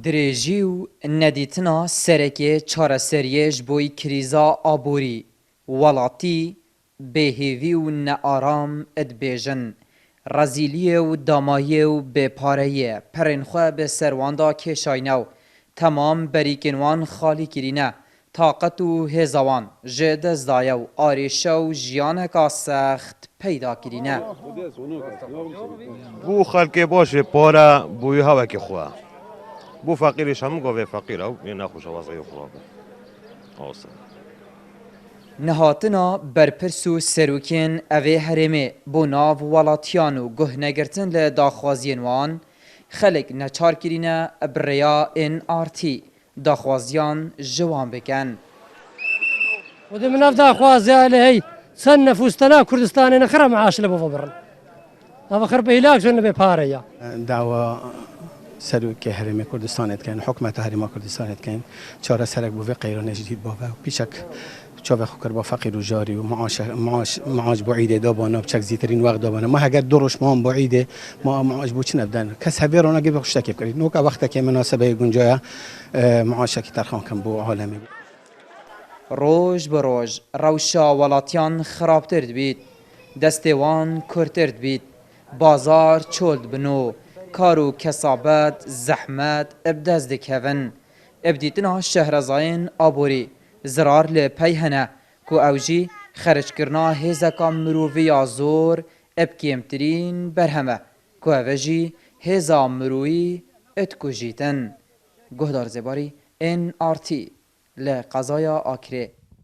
درێژی و نەدیتنا سەرەکێ چارەسەریەش بۆی کریزا ئابووری وڵاتی بێهێوی و نەئارام ئەدبێژن ڕەزیلیە و داماییە و بێپارەیە پەرێنخوا بە سەرواندا کێشاینە و تەمام بەریکێنوان خالی کردینە تاقەت و هێزەوان ji destdaya û arêşa û jiyaneka sext peyda kirîne. بو خەڵکێ باشێ پارە بووی هەوەکی خوا بۆ فەقیریش هەموو گۆڤێ فەقیرە و وێ نەخۆشەوازەی خوا بێ ئاسە Nihatina berpirs û serokên evê herêmê bo nav welatiyan û guhnegirtin li daxwaziyên wan xelek neçar kirîne bi rêya NRT daxwaziyan ji wan bikin. ودي من أفضل خوازي هي سنة فستنا كردستان نخرة معاش لبوا برن هذا خرب هلاك جنب باريا دعوة سروك هرم كردستان كان حكمة هرم كردستان كان شارع سرك بوفي قيران جديد بوفي بيشك شوف خكر بفقير وجاري ومعاش بعيدة دابانا بشك زيترين وقت دابانا ما هجر دروش ما بعيدة ما معاش بوچ نبدن كس هفيرانا جيب خشتكي بكري نوكا وقتك مناسبة يجونجايا معاشك ترخان كم بو عالمي ڕۆژ بە ڕۆژ ڕەوشە وڵاتیان خراپتر دبیت دەستێوان کورتتر دبیت بازار چۆل بنۆ کار و کەسابەت زەحمەت ئەبدەست دکەون ئەبدیتنا شەهرەزایên ئابووری زرار لێ پەی هەنە کو ئەوژی خەرجکردنا هێزەکە مرۆڤیە زۆر ئەبکێمترین بەرهەمە کو ئەvê jî hêza mirûî ئەتکوژیتن گۆهدار زێباری NRT li qezaya Akirê.